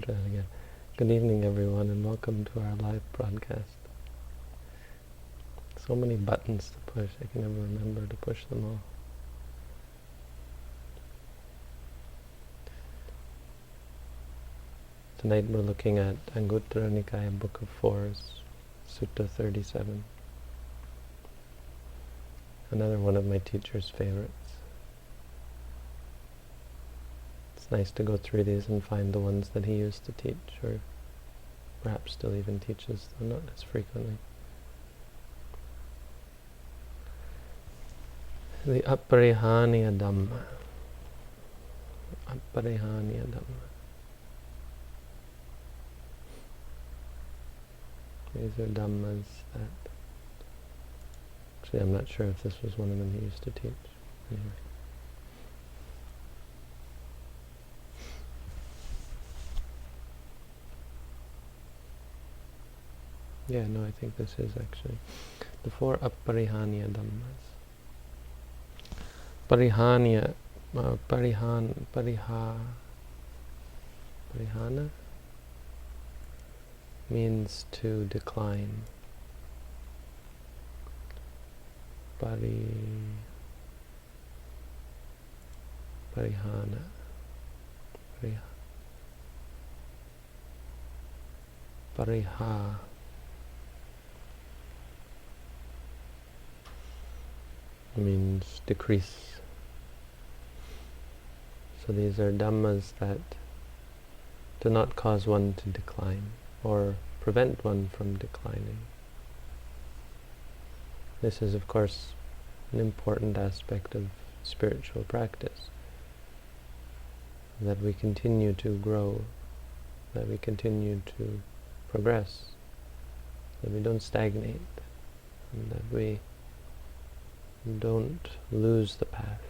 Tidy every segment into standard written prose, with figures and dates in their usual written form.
Try that again. Good evening, everyone, and welcome to our live broadcast. So many buttons to push, I can never remember to push them all. Tonight we're looking at Anguttara Nikaya Book of Fours, Sutta 37. Another one of my teacher's favorites. It's nice to go through these and find the ones that he used to teach, or perhaps still even teaches, though not as frequently. The Aparihaniya Dhamma. Aparihaniya Dhamma. These are Dhammas that... Actually, I'm not sure if this was one of them he used to teach. Anyway. Yeah, no, I think this is actually the 4 Aparihaniya Dhammas. Parihaniya, Parihana means to decline. Parihana. Pariha. Means decrease. So these are dhammas that do not cause one to decline or prevent one from declining. This is, of course, an important aspect of spiritual practice, that we continue to grow, that we continue to progress, that we don't stagnate, and that we don't lose the path,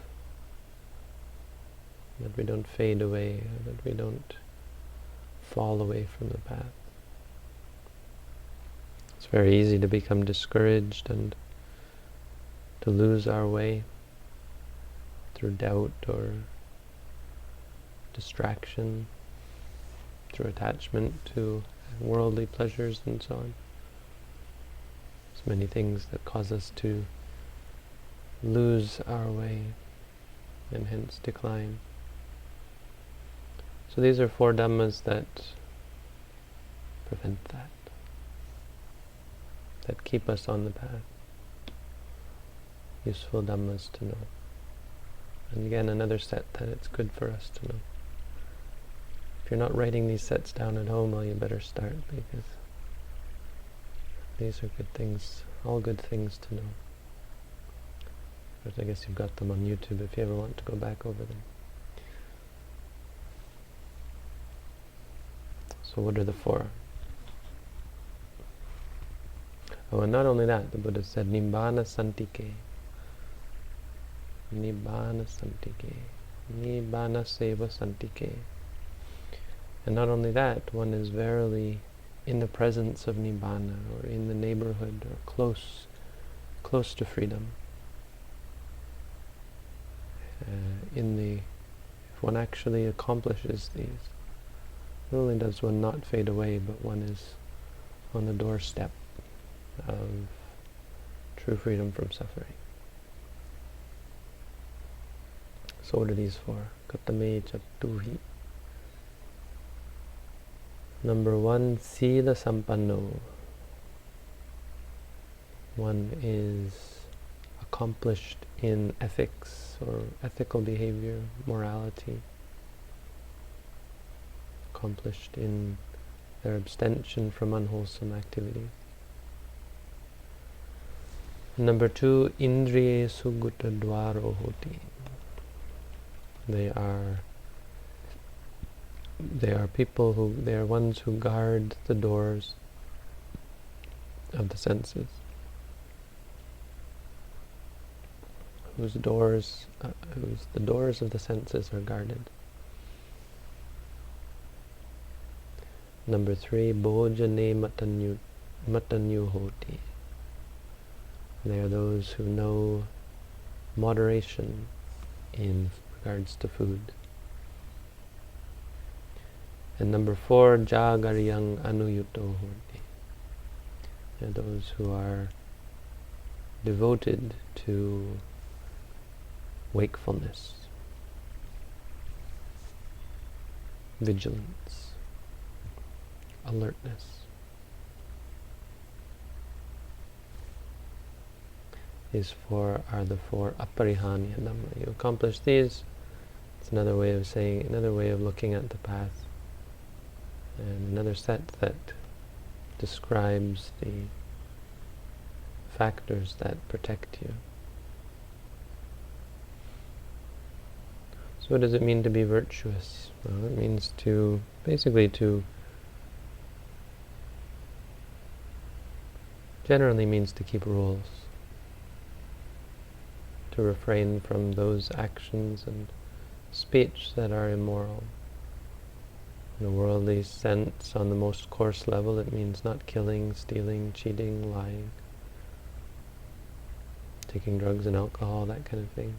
that we don't fade away, that we don't fall away from the path. It's very easy to become discouraged and to lose our way through doubt or distraction, through attachment to worldly pleasures and so on. There's many things that cause us to lose our way and hence decline. So these are 4 dhammas that prevent that, that keep us on the path. Useful dhammas to know. And again, another set that it's good for us to know. If you're not writing these sets down at home, well, you better start, because these are good things, all good things to know. But I guess you've got them on YouTube if you ever want to go back over them. So what are the 4? Oh, and not only that, the Buddha said, Nibbana Santike. Nibbana Santike. Nibbana Seva Santike. And not only that, one is verily in the presence of Nibbana, or in the neighborhood, or close to freedom. If one actually accomplishes these, not only does one not fade away, but one is on the doorstep of true freedom from suffering. So what are these 4? Katame Chatuhi. Number 1, Sila Sampanno. One is accomplished in ethics or ethical behavior, morality, accomplished in their abstention from unwholesome activities. Number 2, Indriye Sugutta Dwaro Hoti. They are people who, they are ones who guard the doors of the senses, whose the doors of the senses are guarded. Number 3, Bhojane Matanyu Hoti. They are those who know moderation in regards to food. And number 4, Jagariyang Anuyuto Horti. Those who are devoted to wakefulness, vigilance, alertness. These 4 are the 4 aparihanya dhamma. You accomplish these, it's another way of saying, another way of looking at the path, and another set that describes the factors that protect you. So what does it mean to be virtuous? Well, it means to, basically generally means to keep rules, to refrain from those actions and speech that are immoral. In a worldly sense, on the most coarse level, it means not killing, stealing, cheating, lying, taking drugs and alcohol, that kind of thing.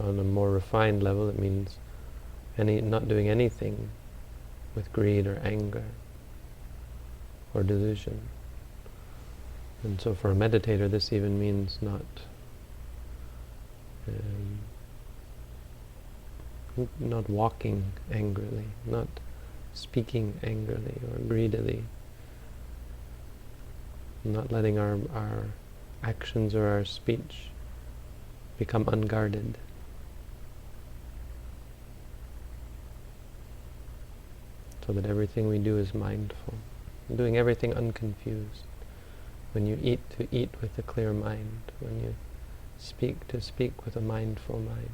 On a more refined level, it means not doing anything with greed or anger or delusion. And so for a meditator, this even means not walking angrily, not speaking angrily or greedily, not letting our actions or our speech become unguarded. So that everything we do is mindful, doing everything unconfused. When you eat, to eat with a clear mind. When you speak, to speak with a mindful mind.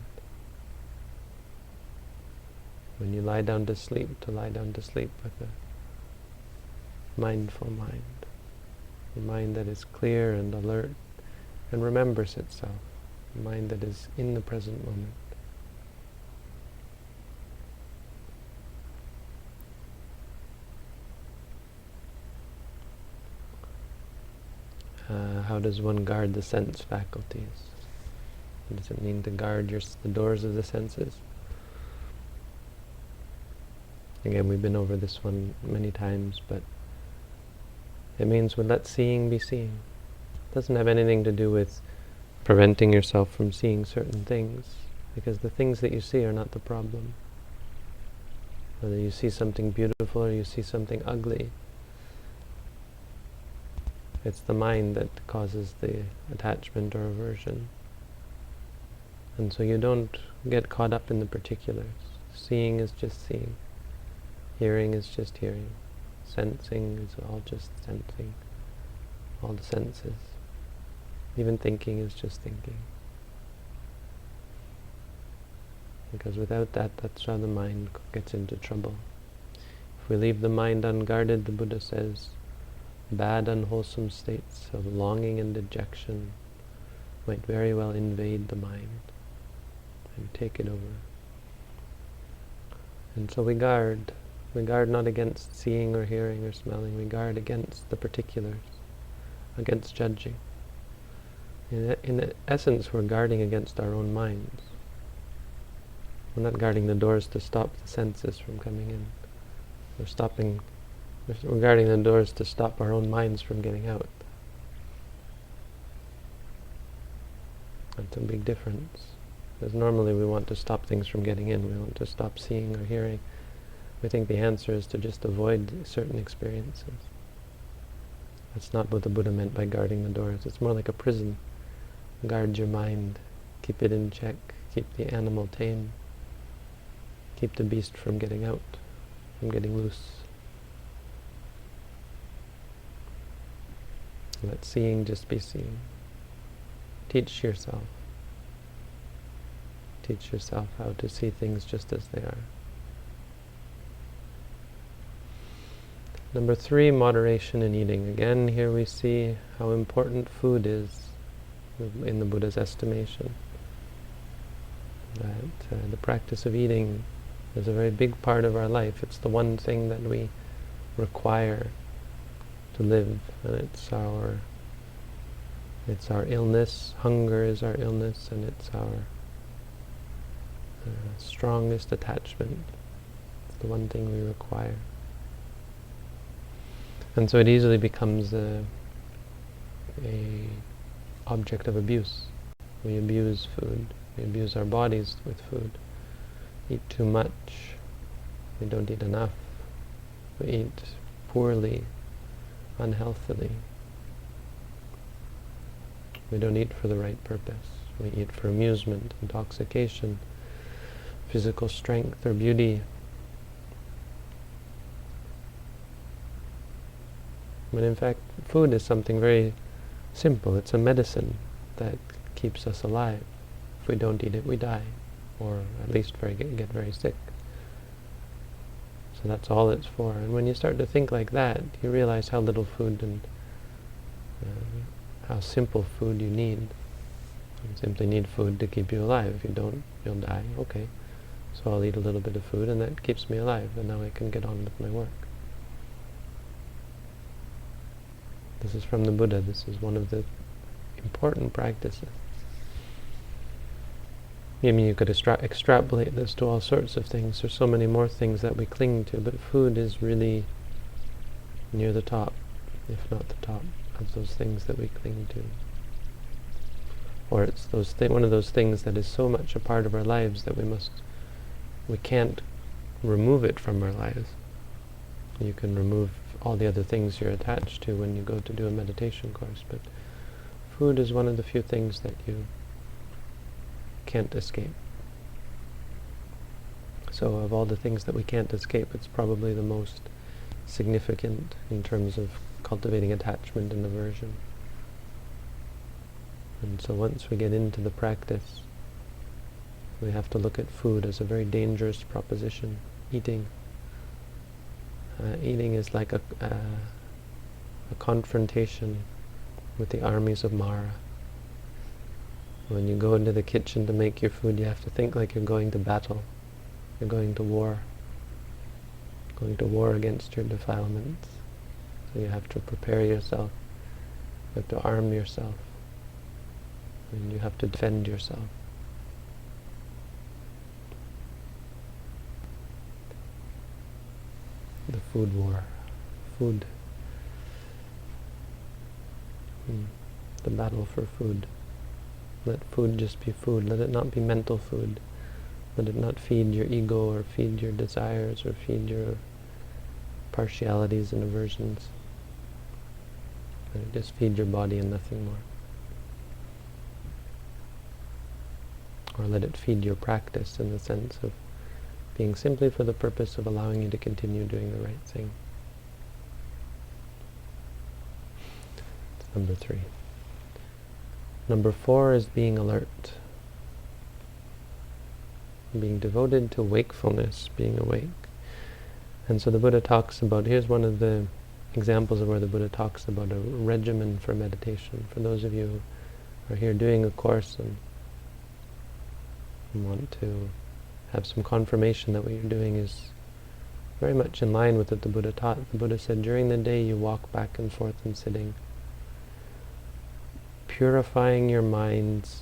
When you lie down to sleep, to lie down to sleep with a mindful mind. A mind that is clear and alert and remembers itself. A mind that is in the present moment. How does one guard the sense faculties? What does it mean to guard the doors of the senses? Again, we've been over this one many times, but it means we let seeing be seeing. It doesn't have anything to do with preventing yourself from seeing certain things, because the things that you see are not the problem. Whether you see something beautiful or you see something ugly, it's the mind that causes the attachment or aversion. And so you don't get caught up in the particulars. Seeing is just seeing. Hearing is just hearing. Sensing is all just sensing. All the senses. Even thinking is just thinking. Because without that, that's how the mind gets into trouble. If we leave the mind unguarded, the Buddha says, bad, unwholesome states of longing and dejection might very well invade the mind and take it over. And so we guard. We guard not against seeing or hearing or smelling. We guard against the particulars, against judging. In essence, we're guarding against our own minds. We're not guarding the doors to stop the senses from coming in. We're guarding the doors to stop our own minds from getting out. That's a big difference. Because normally we want to stop things from getting in. We want to stop seeing or hearing. We think the answer is to just avoid certain experiences. That's not what the Buddha meant by guarding the doors. It's more like a prison. Guard your mind. Keep it in check. Keep the animal tame. Keep the beast from getting out, from getting loose. Let seeing just be seeing. Teach yourself. Teach yourself how to see things just as they are. Number 3, moderation in eating. Again, here we see how important food is in the Buddha's estimation. That the practice of eating is a very big part of our life. It's the one thing that we require to live, and it's our illness. Hunger is our illness, and it's our the strongest attachment. It's the one thing we require. And so it easily becomes a object of abuse. We abuse food. We abuse our bodies with food. Eat too much. We don't eat enough. We eat poorly, unhealthily. We don't eat for the right purpose. We eat for amusement, intoxication, physical strength or beauty. But in fact, food is something very simple. It's a medicine that keeps us alive. If we don't eat it, we die, or at least get very sick. So that's all it's for. And when you start to think like that, you realize how little food and how simple food you need. You simply need food to keep you alive. If you don't, you'll die. Okay, so I'll eat a little bit of food, and that keeps me alive, and now I can get on with my work. This is from the Buddha. This is one of the important practices. I mean, you could extrapolate this to all sorts of things. There's so many more things that we cling to, but food is really near the top, if not the top, of those things that we cling to. Or it's one of those things that is so much a part of our lives that we can't remove it from our lives. You can remove all the other things you're attached to when you go to do a meditation course, but food is one of the few things that you can't escape. So of all the things that we can't escape, it's probably the most significant in terms of cultivating attachment and aversion. And so once we get into the practice, we have to look at food as a very dangerous proposition. Eating is like a confrontation with the armies of Mara. When you go into the kitchen to make your food, you have to think like you're going to battle. You're going to war. Going to war against your defilements. So you have to prepare yourself. You have to arm yourself. And you have to defend yourself. The food war. Food. The battle for food. Let food just be food. Let it not be mental food. Let it not feed your ego or feed your desires or feed your partialities and aversions. Let it just feed your body and nothing more. Or let it feed your practice in the sense of being simply for the purpose of allowing you to continue doing the right thing. That's number 3. Number 4 is being alert. Being devoted to wakefulness, being awake. And so the Buddha talks about, here's one of the examples of where the Buddha talks about a regimen for meditation. For those of you who are here doing a course and want to have some confirmation that what you're doing is very much in line with what the Buddha taught. The Buddha said, during the day you walk back and forth in sitting, purifying your minds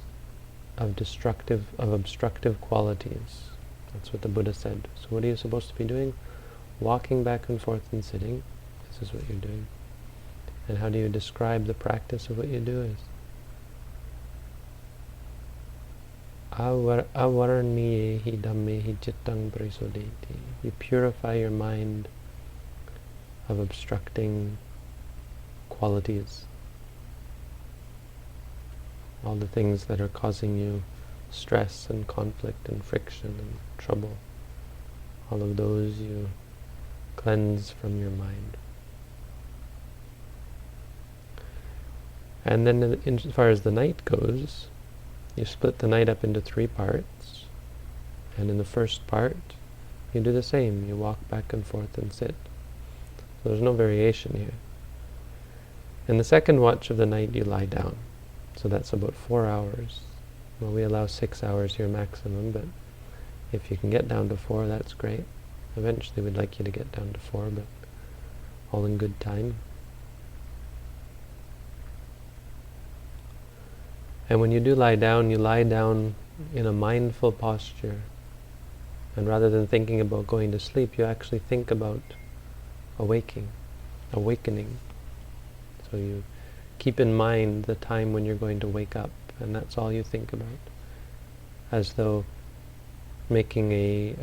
of obstructive qualities. That's what the Buddha said. So what are you supposed to be doing? Walking back and forth and sitting. This is what you're doing. And how do you describe the practice of what you do is avarniyehi dhammehi cittang parisodeti. You purify your mind of obstructing qualities. All the things that are causing you stress and conflict and friction and trouble. All of those you cleanse from your mind. And then as far as the night goes, you split the night up into 3 parts. And in the first part, you do the same. You walk back and forth and sit. So there's no variation here. In the second watch of the night, you lie down. So that's about 4 hours. Well, we allow 6 hours here maximum, but if you can get down to 4, that's great. Eventually we'd like you to get down to 4, but all in good time. And when you do lie down, you lie down in a mindful posture. And rather than thinking about going to sleep, you actually think about awakening. So you keep in mind the time when you're going to wake up, and that's all you think about. As though making a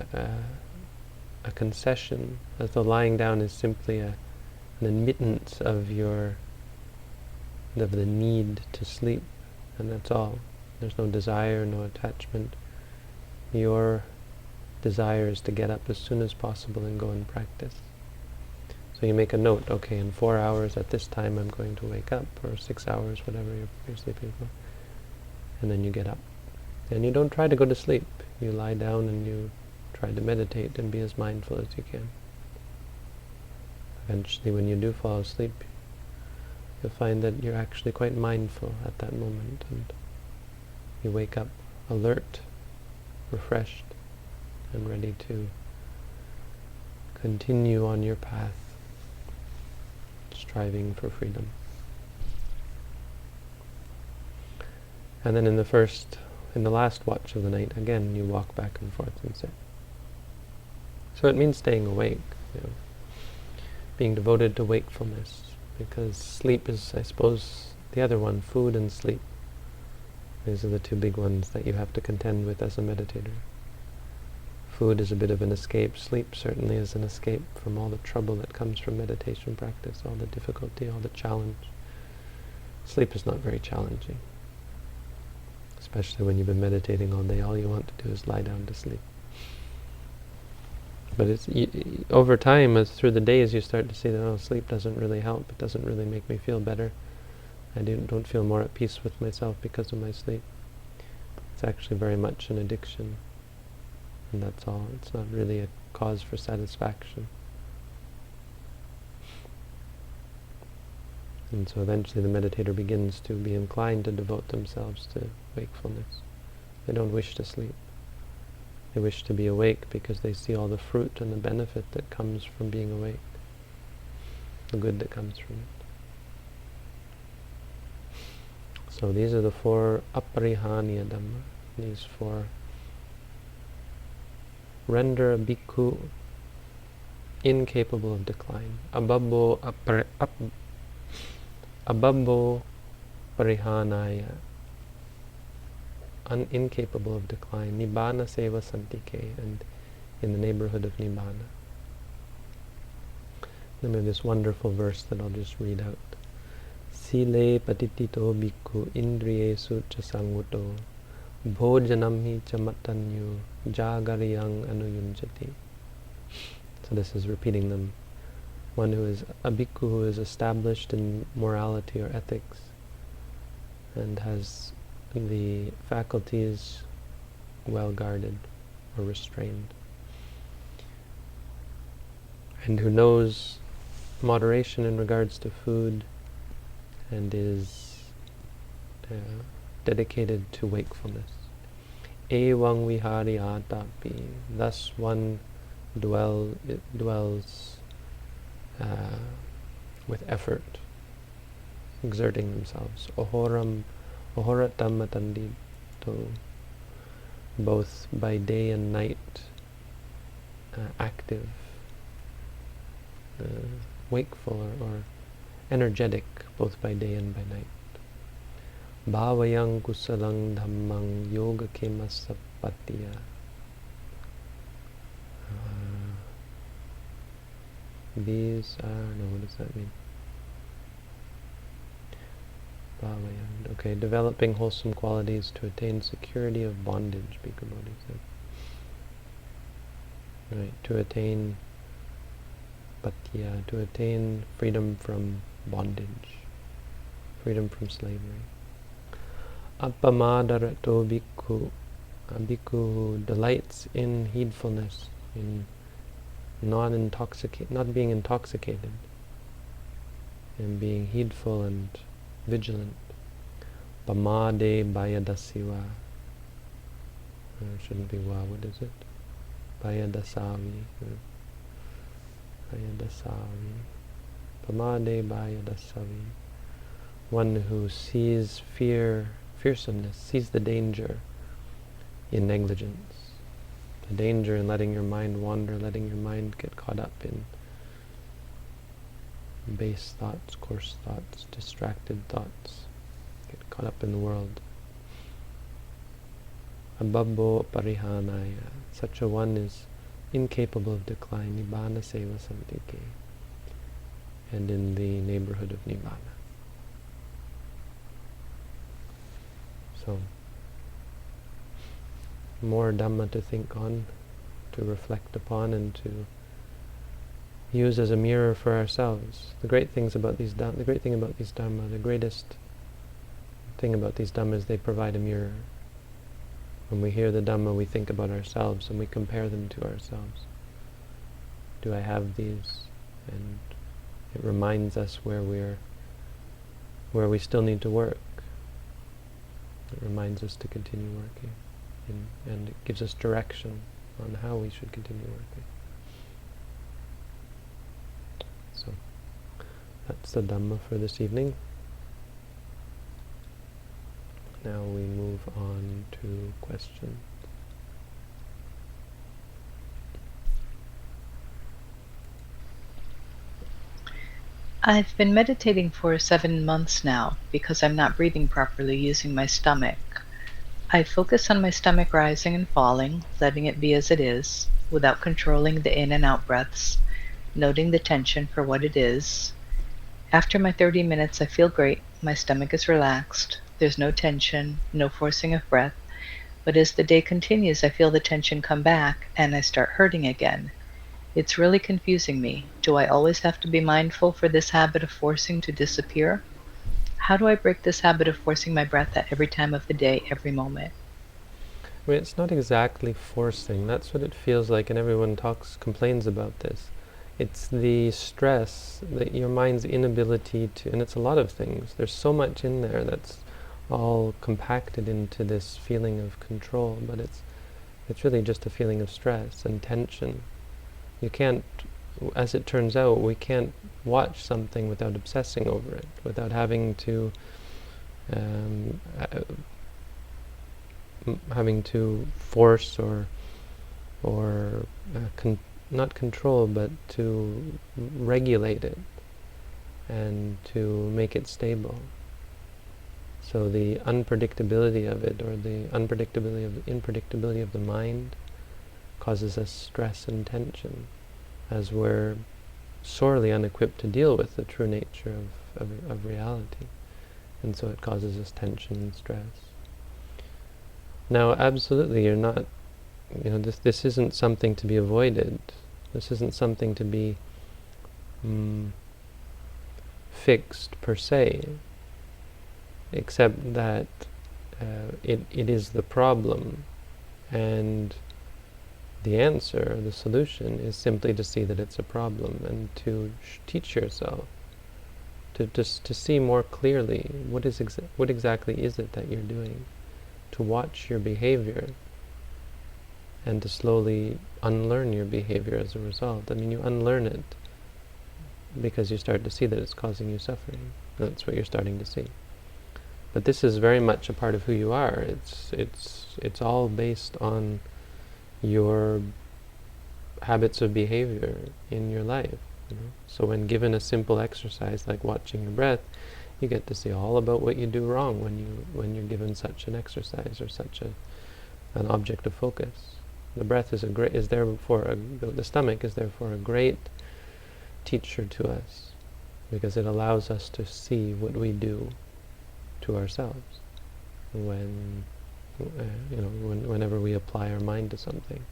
concession, as though lying down is simply an admittance of the need to sleep, and that's all. There's no desire, no attachment. Your desire is to get up as soon as possible and go and practice. So you make a note, okay, in 4 hours at this time I'm going to wake up, or 6 hours, whatever you're sleeping for. And then you get up. And you don't try to go to sleep. You lie down and you try to meditate and be as mindful as you can. Eventually, when you do fall asleep, you'll find that you're actually quite mindful at that moment, and you wake up alert, refreshed, and ready to continue on your path, striving for freedom. And then in the last watch of the night, again, you walk back and forth and sit. So it means staying awake, being devoted to wakefulness, because sleep is, I suppose, the other one, food and sleep. These are the two big ones that you have to contend with as a meditator. Food is a bit of an escape. Sleep certainly is an escape from all the trouble that comes from meditation practice, all the difficulty, all the challenge. Sleep is not very challenging. Especially when you've been meditating all day, all you want to do is lie down to sleep. But over time, as through the days, you start to see that sleep doesn't really help. It doesn't really make me feel better. I don't feel more at peace with myself because of my sleep. It's actually very much an addiction. And that's all. It's not really a cause for satisfaction. And so eventually the meditator begins to be inclined to devote themselves to wakefulness. They don't wish to sleep. They wish to be awake because they see all the fruit and the benefit that comes from being awake, the good that comes from it. So these are the 4 aparihaniya dhamma. These 4 render a bhikkhu incapable of decline. Ababbo parihanaya, incapable of decline. Nibbana seva santike, and in the neighborhood of Nibbana. Then we have this wonderful verse that I'll just read out. Sile patitito bhikkhu indriyesu cha sanguto bhojanam hi chamatanyu jagariyang anuyunjati. So this is repeating them. One who is a bhikkhu who is established in morality or ethics and has the faculties well guarded or restrained, and who knows moderation in regards to food and is dedicated to wakefulness. Evang vihari atapi. Thus one dwells with effort, exerting themselves. Ohoratam matandito. Both by day and night, active, wakeful or energetic, both by day and by night. Bhavayang kusalang dhammang yoga kemasapatiya. These are, no, what does that mean? Bhavayang, okay, developing wholesome qualities to attain security of bondage, Bhikkhu Bodhi said. Right, to attain patya, to attain freedom from bondage, freedom from slavery. Appamadarato bhikkhu, a bhikkhu who delights in heedfulness, in not being intoxicated, and being heedful and vigilant. Pamade bayadasiva. It shouldn't be wa, what is it? Bayadasavi. Bayadasavi. Pamade bayadasavi. One who sees fearsomeness, sees the danger in negligence. the danger in letting your mind wander, letting your mind get caught up in base thoughts, coarse thoughts, distracted thoughts, get caught up in the world. Ababbo parihanaya, such a one is incapable of decline, Nibbana seva samtike, and in the neighborhood of Nibbana. So, more Dhamma to think on, to reflect upon, and to use as a mirror for ourselves. The great thing about these Dhamma, the greatest thing about these Dhamma is they provide a mirror. When we hear the Dhamma, we think about ourselves and we compare them to ourselves. Do I have these? And it reminds us where we still need to work. It reminds us to continue working, and it gives us direction on how we should continue working. So that's the Dhamma for this evening. Now we move on to questions. I've been meditating for 7 months now because I'm not breathing properly using my stomach. I focus on my stomach rising and falling, letting it be as it is, without controlling the in and out breaths, noting the tension for what it is. After my 30 minutes, I feel great. My stomach is relaxed. There's no tension, no forcing of breath. But as the day continues, I feel the tension come back and I start hurting again. It's really confusing me. Do I always have to be mindful for this habit of forcing to disappear? How do I break this habit of forcing my breath at every time of the day, every moment? I mean, it's not exactly forcing. That's what it feels like, and everyone complains about this. It's the stress, your mind's inability to, and it's a lot of things. There's so much in there that's all compacted into this feeling of control, but it's really just a feeling of stress and tension. You can't, as it turns out, we can't watch something without obsessing over it, without having to force or not control, but to regulate it and to make it stable. So the unpredictability of it, or the unpredictability of the mind, causes us stress and tension, as we're sorely unequipped to deal with the true nature of reality. And so it causes us tension and stress. Now, absolutely, you're not, this isn't something to be avoided. This isn't something to be fixed per se, except that it is the problem, and the answer, the solution, is simply to see that it's a problem and to teach yourself to see more clearly what exactly is it that you're doing, to watch your behavior and to slowly unlearn your behavior as a result. I mean, you unlearn it because you start to see that it's causing you suffering. That's what you're starting to see. But this is very much a part of who you are. It's all based on your habits of behavior in your life. So when given a simple exercise like watching your breath, you get to see all about what you do wrong when you're given such an exercise or such an object of focus. The breath the stomach is therefore a great teacher to us, because it allows us to see what we do to ourselves whenever we apply our mind to something.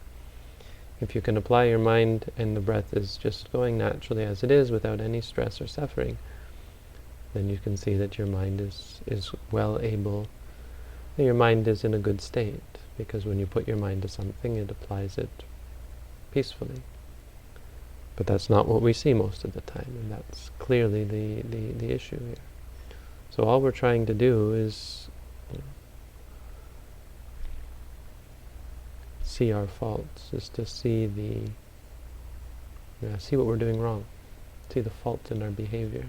If you can apply your mind and the breath is just going naturally as it is without any stress or suffering, then you can see that your mind is well able, your mind is in a good state, because when you put your mind to something, it applies it peacefully. But that's not what we see most of the time, and that's clearly the issue here. So all we're trying to do is see our faults, is to see see what we're doing wrong, see the fault in our behavior.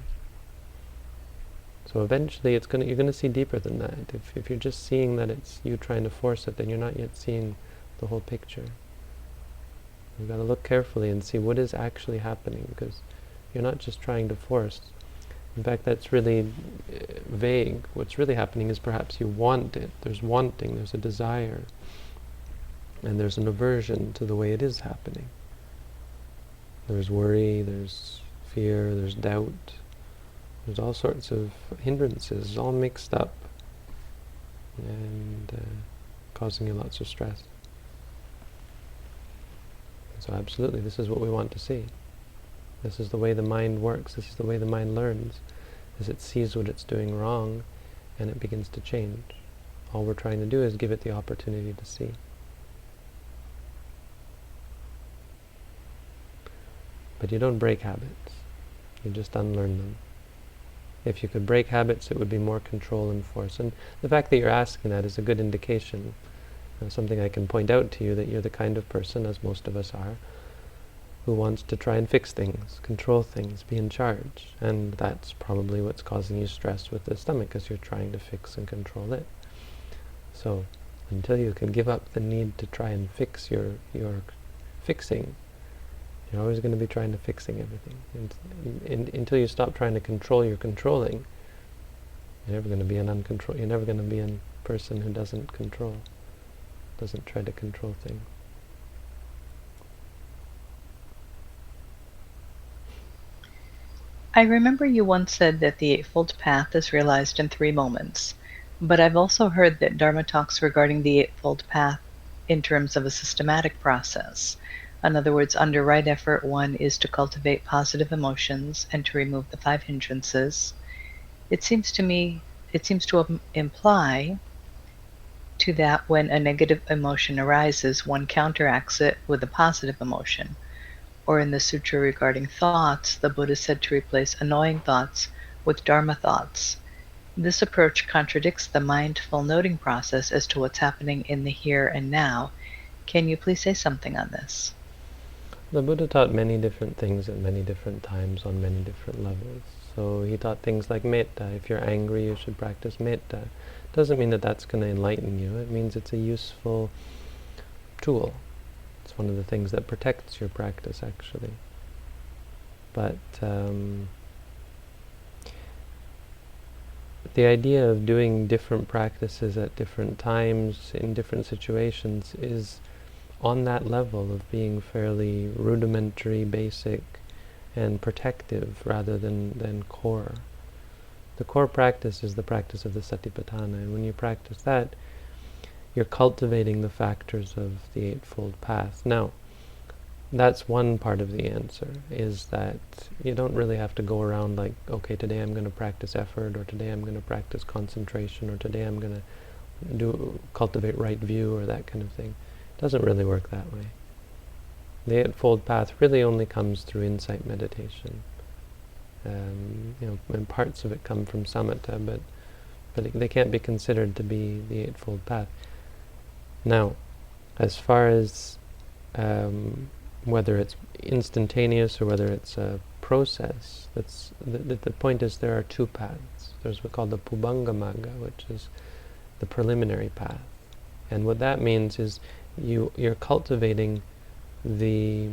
So eventually you're going to see deeper than that. If you're just seeing that it's you trying to force it, then you're not yet seeing the whole picture. You've got to look carefully and see what is actually happening, because you're not just trying to force. In fact, that's really vague. What's really happening is perhaps you want it. There's wanting, there's a desire, and there's an aversion to the way it is happening. There's worry, there's fear, there's doubt. There's all sorts of hindrances, all mixed up, and causing you lots of stress. So absolutely, this is what we want to see. This is the way the mind works. This is the way the mind learns, is it sees what it's doing wrong, and it begins to change. All we're trying to do is give it the opportunity to see. But you don't break habits. You just unlearn them. If you could break habits, it would be more control and force. And the fact that you're asking that is a good indication. Something I can point out to you, that you're the kind of person, as most of us are, who wants to try and fix things, control things, be in charge. And that's probably what's causing you stress with the stomach, because you're trying to fix and control it. So until you can give up the need to try and fix your fixing, you're always going to be trying to fixing everything. And until you stop trying to control your controlling, you're never going to be you're never going to be a person who doesn't control, doesn't try to control things. I remember you once said that the Eightfold Path is realized in 3 moments, but I've also heard that Dharma talks regarding the Eightfold Path in terms of a systematic process. In other words, under right effort, one is to cultivate positive emotions and to remove the 5 hindrances. It seems to imply to that when a negative emotion arises, one counteracts it with a positive emotion. Or in the sutra regarding thoughts, the Buddha said to replace annoying thoughts with Dharma thoughts. This approach contradicts the mindful noting process as to what's happening in the here and now. Can you please say something on this? The Buddha taught many different things at many different times on many different levels. So he taught things like metta. If you're angry, you should practice metta. Doesn't mean that that's going to enlighten you. It means it's a useful tool. It's one of the things that protects your practice, actually. But the idea of doing different practices at different times, in different situations, is on that level of being fairly rudimentary, basic, and protective rather than core. The core practice is the practice of the Satipatthana, and when you practice that, you're cultivating the factors of the Eightfold Path. Now, that's one part of the answer, is that you don't really have to go around like, okay, today I'm going to practice effort, or today I'm going to practice concentration, or today I'm going to cultivate right view, or that kind of thing. It doesn't really work that way. The Eightfold Path really only comes through insight meditation. And parts of it come from Samatha, but they can't be considered to be the Eightfold Path. Now, as far as whether it's instantaneous or whether it's a process, the point is there are 2 paths. There's what's called the Pubbanga Magga, which is the preliminary path. And what that means is you're cultivating the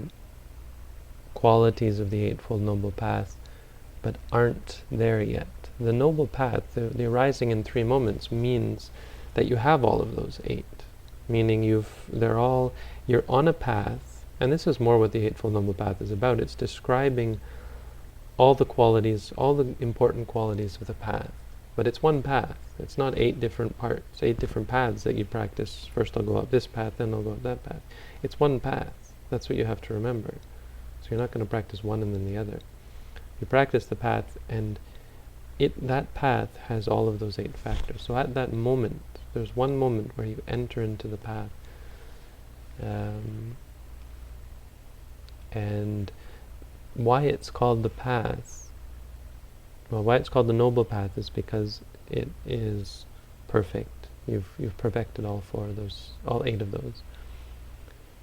qualities of the Eightfold Noble Path, but aren't there yet. The Noble Path, the arising in 3 moments, means that you have all of those 8. Meaning you're on a path, and this is more what the Eightfold Noble Path is about. It's describing all the qualities, all the important qualities of the path. But it's one path. It's not 8 different parts, 8 different paths that you practice. First I'll go up this path, then I'll go up that path. It's one path. That's what you have to remember. So you're not going to practice one and then the other. You practice the path, and that path has all of those 8 factors. So at that moment, there's one moment where you enter into the path. And why it's called the path, why it's called the Noble Path is because it is perfect. You've perfected all 8 of those.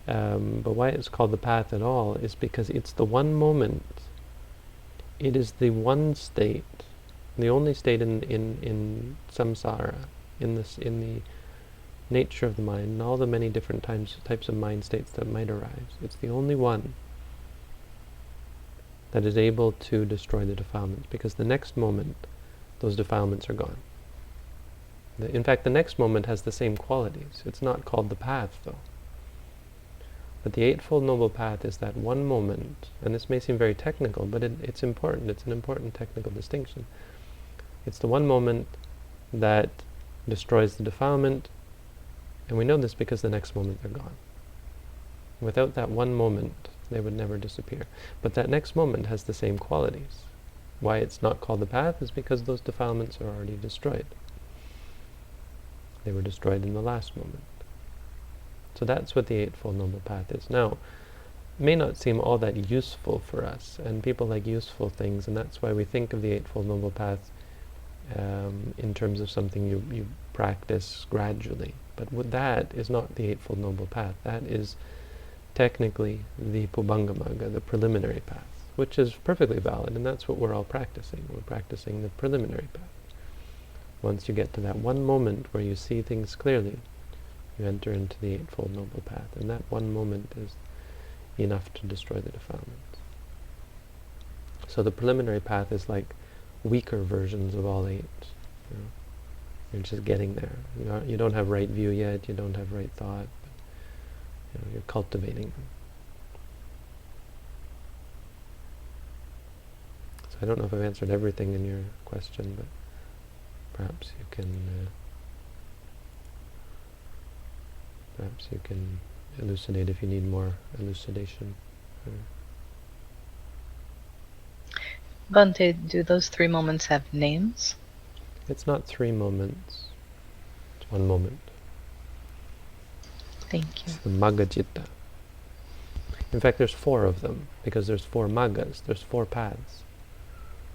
But why it's called the path at all is because it's the one moment. It is the one state, the only state in samsara, in the nature of the mind and all the many different types of mind states that might arise, it's the only one that is able to destroy the defilements, because the next moment, those defilements are gone. In fact, the next moment has the same qualities. It's not called the path, though. But the Eightfold Noble Path is that one moment, and this may seem very technical, but it's important. It's an important technical distinction. It's the one moment that destroys the defilement, and we know this because the next moment they're gone. Without that one moment, they would never disappear. But that next moment has the same qualities. Why it's not called the path is because those defilements are already destroyed. They were destroyed in the last moment. So that's what the Eightfold Noble Path is. Now, it may not seem all that useful for us, and people like useful things, and that's why we think of the Eightfold Noble Path in terms of something you practice gradually. But that is not the Eightfold Noble Path. That is technically the Pubbangamaga, the preliminary path, which is perfectly valid, and that's what we're all practicing. We're practicing the preliminary path. Once you get to that one moment where you see things clearly, you enter into the Eightfold Noble Path, and that one moment is enough to destroy the defilements. So the preliminary path is like weaker versions of all eight. You know? You're just getting there. You don't have right view yet, you don't have right thought, but you're cultivating them. So I don't know if I've answered everything in your question, but perhaps you can elucidate if you need more elucidation. Bhante, do those 3 moments have names? It's not 3 moments. It's 1 moment. Thank you. It's the Magga Citta. In fact, there's 4 of them, because there's 4 Maggas, there's 4 paths.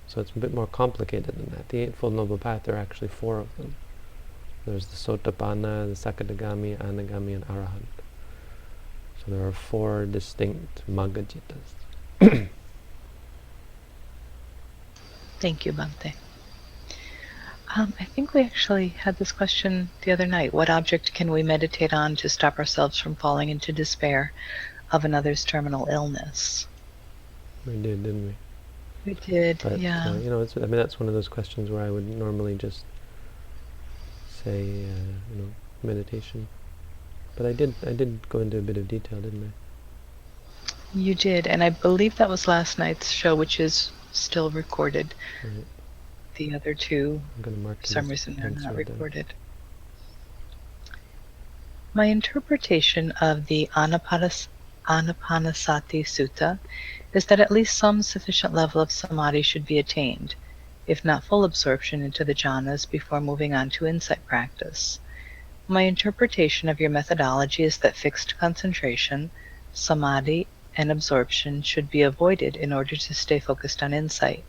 So it's a bit more complicated than that. The Eightfold Noble Path, there are actually 4 of them. There's the Sotapanna, the Sakadagami, Anagami, and Arahant. So there are 4 distinct Magga Cittas. Thank you, Bhante. I think we actually had this question the other night. What object can we meditate on to stop ourselves from falling into despair of another's terminal illness? We did, didn't we? We did, But, yeah. that's one of those questions where I would normally just say, meditation. But I did go into a bit of detail, didn't I? You did, and I believe that was last night's show, which is still recorded. Right. The other 2, I'm going to mark for some reason, they're not down. recorded. My interpretation of the Anapanasati Sutta is that at least some sufficient level of samadhi should be attained, if not full absorption into the jhanas before moving on to insight practice. My interpretation of your methodology is that fixed concentration, samadhi, and absorption should be avoided in order to stay focused on insight.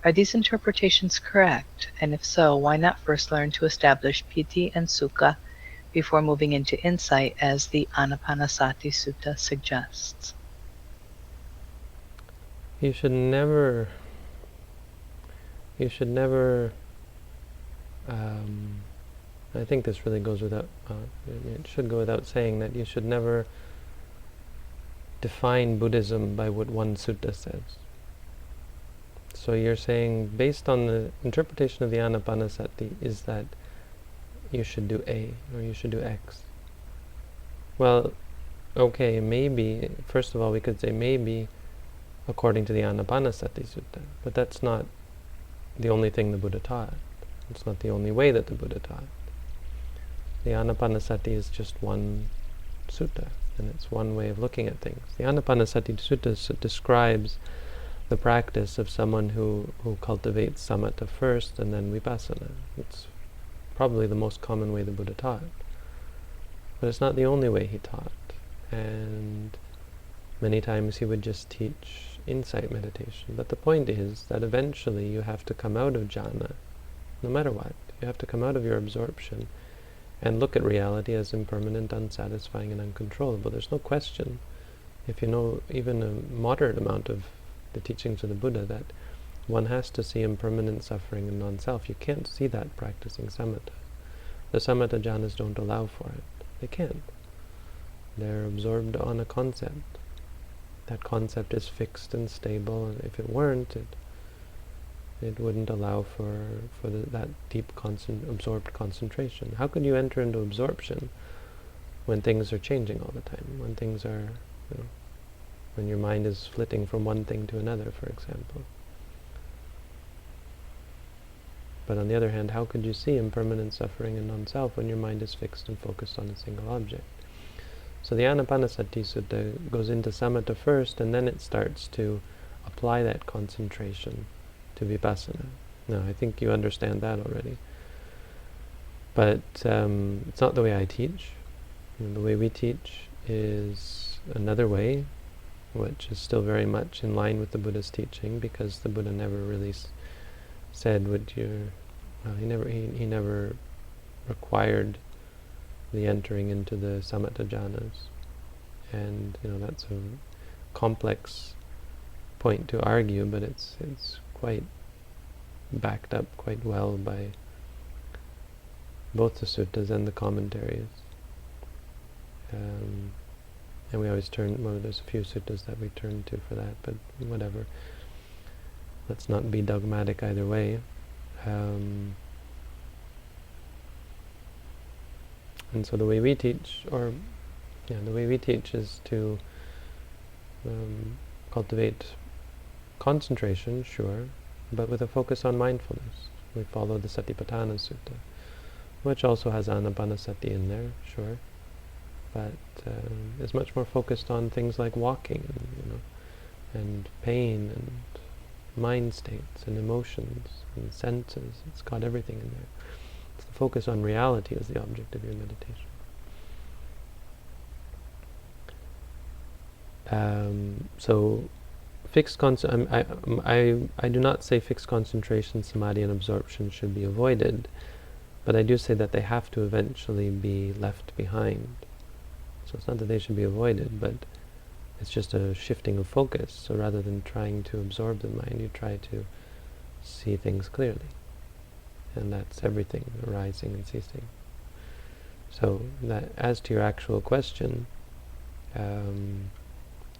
Are these interpretations correct? And if so, why not first learn to establish piti and sukha before moving into insight, as the Anapanasati Sutta suggests? You should never, I think this really goes without, it should go without saying that you should never define Buddhism by what one sutta says. So you're saying, based on the interpretation of the Anapanasati, is that you should do A, or you should do X. Well, okay, maybe, first of all, we could say maybe, according to the Anapanasati Sutta, but that's not the only thing the Buddha taught. It's not the only way that the Buddha taught. The Anapanasati is just one sutta, and it's one way of looking at things. The Anapanasati Sutta describes the practice of someone who cultivates Samatha first and then Vipassana. It's probably the most common way the Buddha taught. But it's not the only way he taught. And many times he would just teach insight meditation. But the point is that eventually you have to come out of jhana, no matter what. You have to come out of your absorption and look at reality as impermanent, unsatisfying, and uncontrollable. There's no question, if you know even a moderate amount of the teachings of the Buddha, that one has to see impermanent suffering and non-self. You can't see that practicing samatha. The samatha jhanas don't allow for it. They can't. They're absorbed on a concept. That concept is fixed and stable, and if it weren't, it wouldn't allow for that deep absorbed concentration. How could you enter into absorption when things are changing all the time? When things are, when your mind is flitting from one thing to another, for example. But on the other hand, how could you see impermanent suffering and non-self when your mind is fixed and focused on a single object? So the Anapanasati Sutta goes into samatha first, and then it starts to apply that concentration to Vipassana. Now, I think you understand that already. But it's not the way I teach. The way we teach is another way, which is still very much in line with the Buddha's teaching, because the Buddha never really said what you... he never required the entering into the samatha jhanas. And that's a complex point to argue, but it's quite backed up quite well by both the suttas and the commentaries. And we always there's a few suttas that we turn to for that, but whatever. Let's not be dogmatic either way. And so the way we teach, is to cultivate concentration, sure, but with a focus on mindfulness. We follow the Satipatthana Sutta, which also has Anapanasati in there, sure, but is much more focused on things like walking, and pain, and mind states, and emotions, and senses. It's got everything in there. It's the focus on reality as the object of your meditation. So fixed I do not say fixed concentration, samadhi, and absorption should be avoided, but I do say that they have to eventually be left behind. So it's not that they should be avoided, but it's just a shifting of focus. So rather than trying to absorb the mind, you try to see things clearly. And that's everything, arising and ceasing. So that, as to your actual question,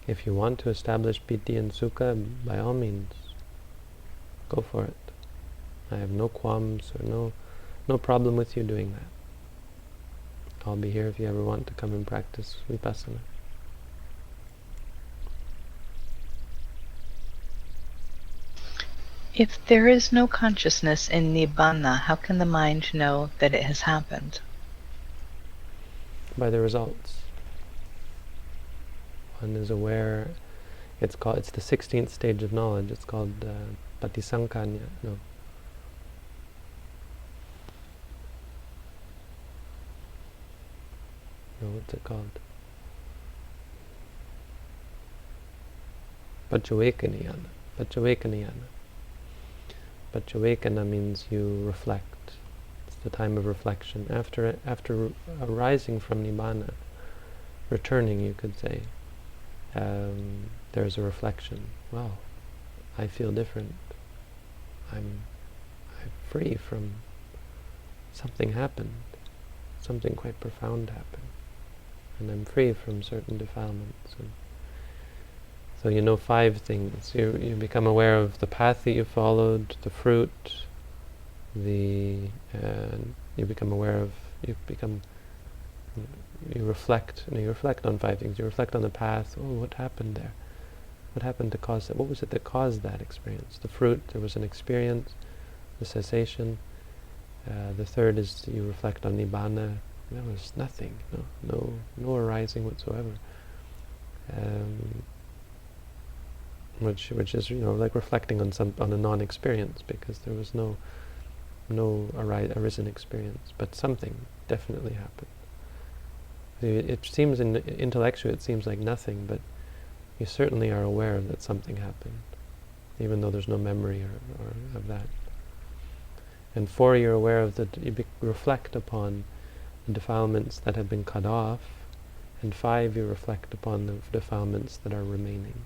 if you want to establish piti and sukha, by all means, go for it. I have no qualms or no problem with you doing that. I'll be here if you ever want to come and practice Vipassana. If there is no consciousness in Nibbana, how can the mind know that it has happened? By the results. One is aware. It's the 16th stage of knowledge. It's called patisankanya. No, what's it called? Paccavekkhana. Paccavekkhana means you reflect. It's the time of reflection. After arising from Nibbana, returning, you could say, there's a reflection. Wow, I feel different. I'm free from something happened. Something quite profound happened. And I'm free from certain defilements. And so 5 things. You become aware of the path that you followed, the fruit, you become aware of, you reflect on 5 things. You reflect on the path. Oh, what happened there? What happened to cause that? What was it that caused that experience? The fruit, there was an experience, the cessation. The third is you reflect on Nibbana. There was nothing, no arising whatsoever. Which is like reflecting on a non-experience, because there was no arisen experience, but something definitely happened. It seems intellectually it seems like nothing, but you certainly are aware that something happened, even though there's no memory or of that. And 4, you're aware of that you reflect upon the defilements that have been cut off, and 5, you reflect upon the defilements that are remaining.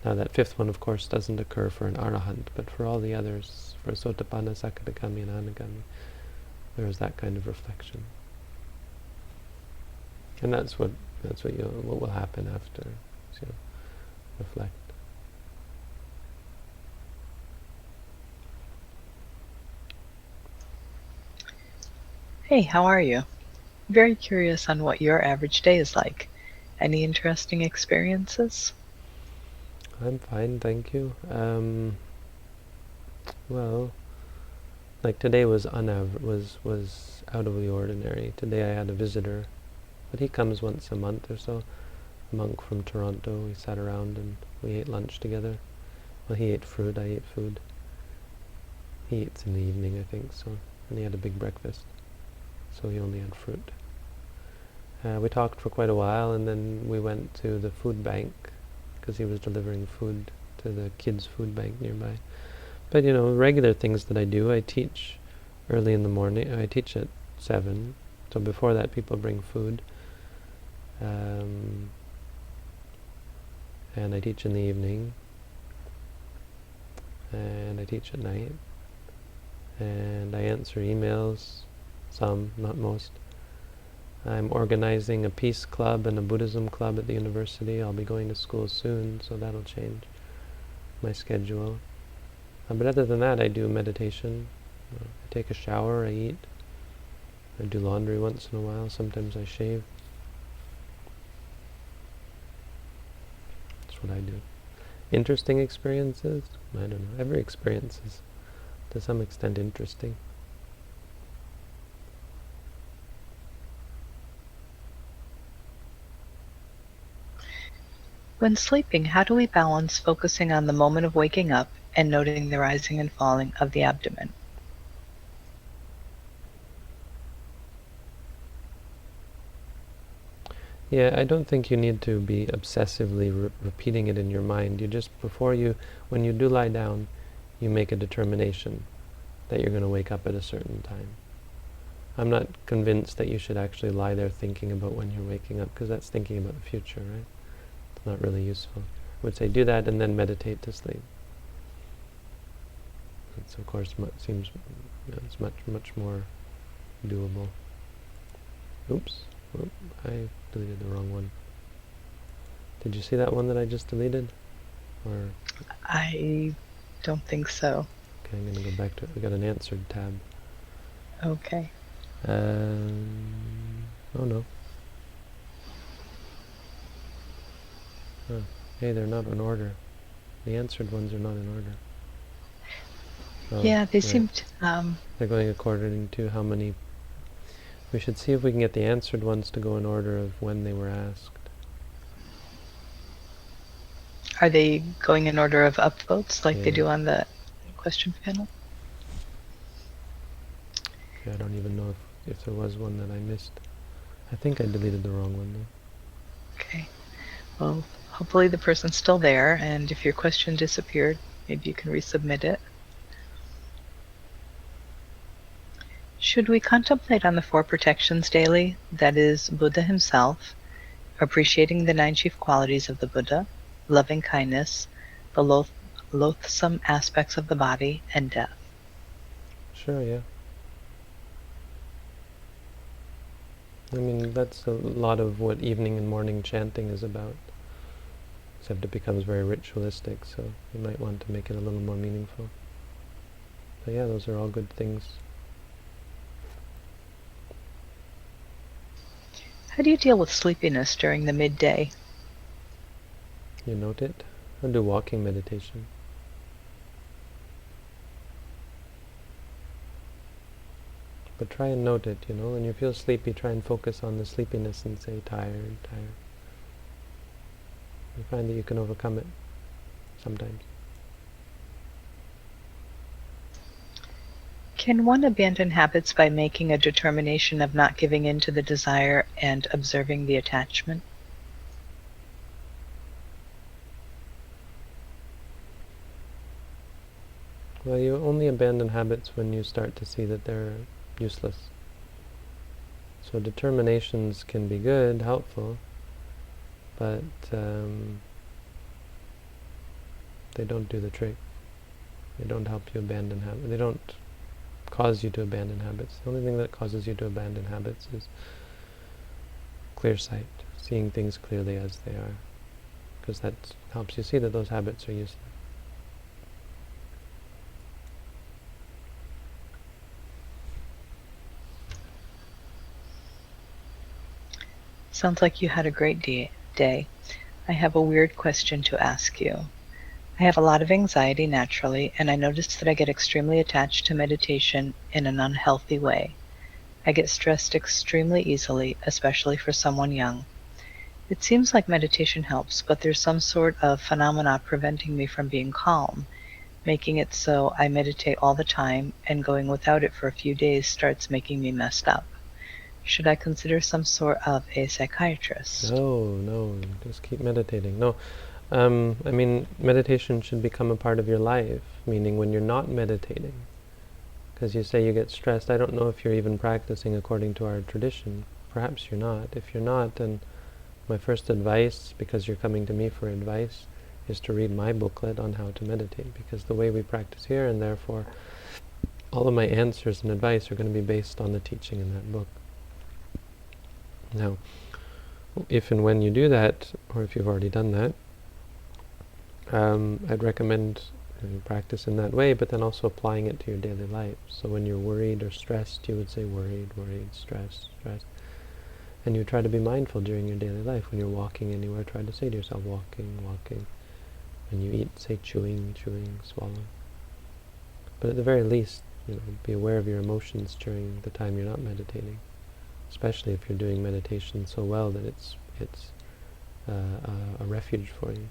Now that 5th one, of course, doesn't occur for an arahant, but for all the others, for Sotapanna, Sakadagami, and Anagami, there was that kind of reflection. And that's what what will happen after you reflect. Hey, how are you? Very curious on what your average day is like. Any interesting experiences? I'm fine, thank you. Well, like today was was out of the ordinary. Today I had a visitor, but he comes once a month or so. A monk from Toronto. We sat around and we ate lunch together. Well, he ate fruit, I ate food. He eats in the evening, I think, so. And he had a big breakfast, so he only had fruit. We talked for quite a while, and then we went to the food bank, because he was delivering food to the kids' food bank nearby. But, regular things that I do, I teach early in the morning. I teach at 7, so before that people bring food. And I teach in the evening, and I teach at night, and I answer emails, some, not most. I'm organizing a peace club and a Buddhism club at the university. I'll be going to school soon, so that'll change my schedule. But other than that, I do meditation. I take a shower, I eat. I do laundry once in a while. Sometimes I shave. That's what I do. Interesting experiences? I don't know. Every experience is, to some extent, interesting. When sleeping, how do we balance focusing on the moment of waking up and noting the rising and falling of the abdomen? Yeah, I don't think you need to be obsessively repeating it in your mind. You just, when you do lie down, you make a determination that you're going to wake up at a certain time. I'm not convinced that you should actually lie there thinking about when you're waking up, because that's thinking about the future, right? It's not really useful. I would say do that and then meditate to sleep. It's of course seems it's much more doable. Oops, I deleted the wrong one. Did you see that one that I just deleted? Or I don't think so. okay, I'm going to go back to it. We got an answered tab. Okay. Oh no. Oh, hey, they're not in order. The answered ones are not in order. Oh, Yeah, they right. seem to, They're going according to how many. We should see if we can get the answered ones to go in order of when they were asked. are they going in order of upvotes like they Yeah. do on the question panel? Okay, I don't even know if there was one that I missed. I think I deleted the wrong one though. Okay. Well, hopefully the person's still there, and if your question disappeared, maybe you can resubmit it. Should we contemplate on the 4 protections daily, that is, Buddha himself, appreciating the 9 chief qualities of the Buddha, loving kindness, the loathsome aspects of the body, and death? Sure, yeah. I mean, that's a lot of what evening and morning chanting is about. Except it becomes very ritualistic, so you might want to make it a little more meaningful. But yeah, those are all good things. How do you deal with sleepiness during the midday? You note it? Or do walking meditation. But try and note it, when you feel sleepy, try and focus on the sleepiness and say, tired, tired. You find that you can overcome it sometimes. Can one abandon habits by making a determination of not giving in to the desire and observing the attachment? Well, you only abandon habits when you start to see that they're useless. So determinations can be good, helpful, but they don't do the trick. They don't help you abandon habits. They don't cause you to abandon habits. The only thing that causes you to abandon habits is clear sight, seeing things clearly as they are, because that helps you see that those habits are useless. Sounds like you had a great day. I have a weird question to ask you. I have a lot of anxiety naturally, and I notice that I get extremely attached to meditation in an unhealthy way. I get stressed extremely easily, especially for someone young. It seems like meditation helps, but there's some sort of phenomena preventing me from being calm, making it so I meditate all the time, and going without it for a few days starts making me messed up. Should I consider some sort of a psychiatrist? No, just keep meditating. No, I mean, meditation should become a part of your life, meaning when you're not meditating, because you say you get stressed. I don't know if you're even practicing according to our tradition. Perhaps you're not. If you're not, then my first advice, because you're coming to me for advice, is to read my booklet on how to meditate, because the way we practice here, and therefore all of my answers and advice are going to be based on the teaching in that book. Now, if and when you do that, or if you've already done that, I'd recommend practice in that way, but then also applying it to your daily life. So when you're worried or stressed, you would say worried, stressed. And you try to be mindful during your daily life. When you're walking anywhere, try to say to yourself, walking. When you eat, say chewing, swallowing. But at the very least, be aware of your emotions during the time you're not meditating, especially if you're doing meditation so well that it's a refuge for you.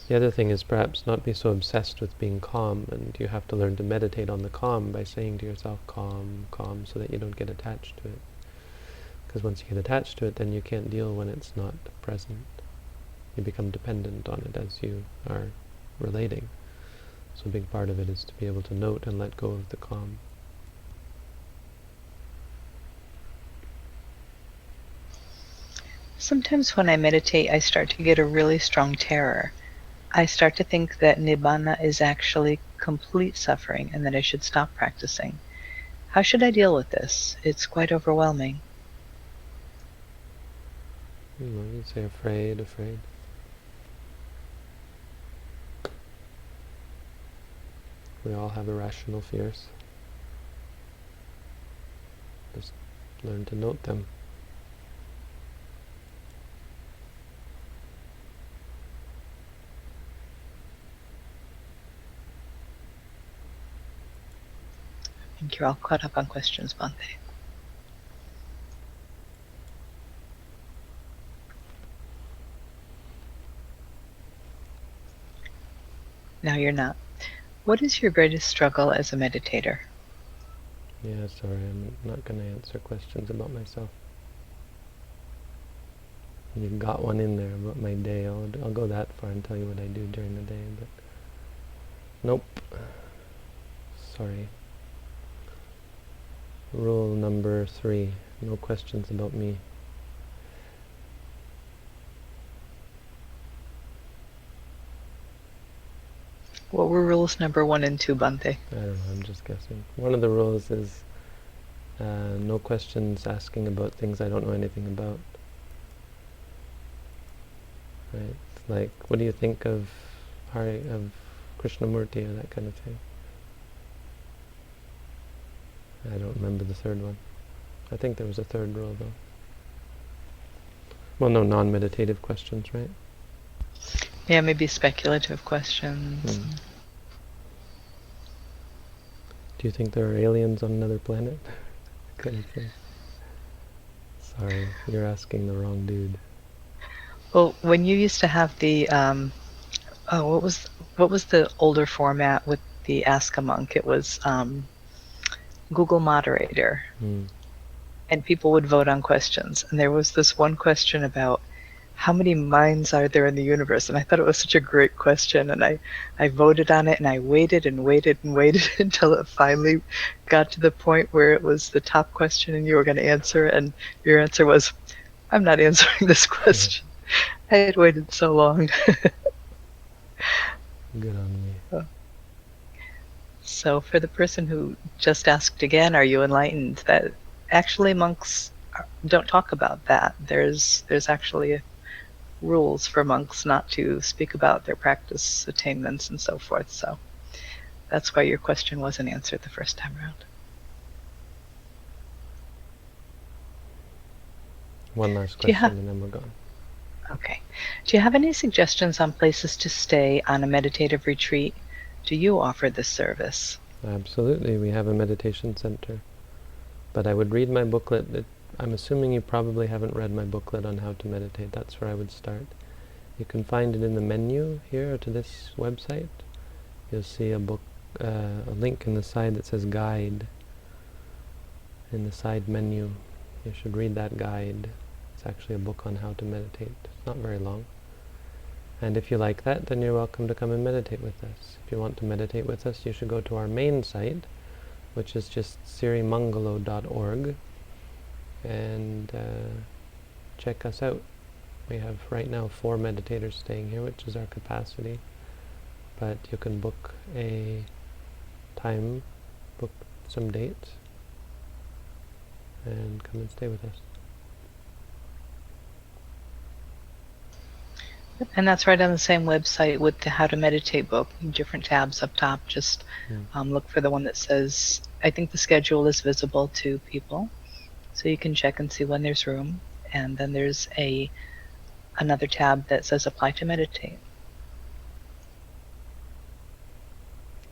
The other thing is perhaps not be so obsessed with being calm, and you have to learn to meditate on the calm by saying to yourself, calm, so that you don't get attached to it. Because once you get attached to it, then you can't deal when it's not present. You become dependent on it as you are relating. So a big part of it is to be able to note and let go of the calm. Sometimes when I meditate, I start to get a really strong terror. I start to think that Nibbana is actually complete suffering and that I should stop practicing. How should I deal with this? It's quite overwhelming. You say afraid. We all have irrational fears. Just learn to note them. I think you're all caught up on questions, Bhante. No, you're not. What is your greatest struggle as a meditator? Yeah, sorry, I'm not going to answer questions about myself. You got one in there about my day. I'll go that far and tell you what I do during the day, but nope. Sorry. Rule number 3, no questions about me. What were rules number 1 and 2, Bhante? I don't know, I'm just guessing. One of the rules is no questions asking about things I don't know anything about. Right? It's like, what do you think of Krishnamurti or that kind of thing? I don't remember the third one. I think there was a third rule though. Well, no non-meditative questions, right? Yeah, maybe speculative questions. Do you think there are aliens on another planet? Kind of thing. Sorry, you're asking the wrong dude. Well, when you used to have the what was the older format with the Ask a Monk? It was Google Moderator, and people would vote on questions. And there was this one question about how many minds are there in the universe, and I thought it was such a great question, and I voted on it, and I waited until it finally got to the point where it was the top question and you were going to answer, and your answer was, I'm not answering this question. I had waited so long. Good on me. Oh. So for the person who just asked again, are you enlightened? That actually monks don't talk about that. There's actually rules for monks not to speak about their practice attainments and so forth. So that's why your question wasn't answered the first time around. One last Do you question have and then we're gone. Okay. Do you have any suggestions on places to stay on a meditative retreat? Do you offer this service? Absolutely, we have a meditation center. But I would read my booklet. I'm assuming you probably haven't read my booklet on how to meditate. That's where I would start. You can find it in the menu here to this website. You'll see a link in the side that says guide. In the side menu, you should read that guide. It's actually a book on how to meditate. It's not very long. And if you like that, then you're welcome to come and meditate with us. If you want to meditate with us, you should go to our main site, which is just sirimangalo.org, and check us out. We have right now 4 meditators staying here, which is our capacity. But you can book a time, book some dates, and come and stay with us. And that's right on the same website with the How to Meditate book, different tabs up top. Just look for the one that says, I think the schedule is visible to people, so you can check and see when there's room. And then there's another tab that says Apply to Meditate.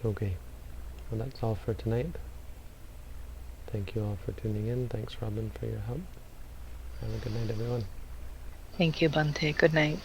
Okay, well that's all for tonight. Thank you all for tuning in. Thanks, Robin, for your help. Have a good night, everyone. Thank you, Bhante. Good night.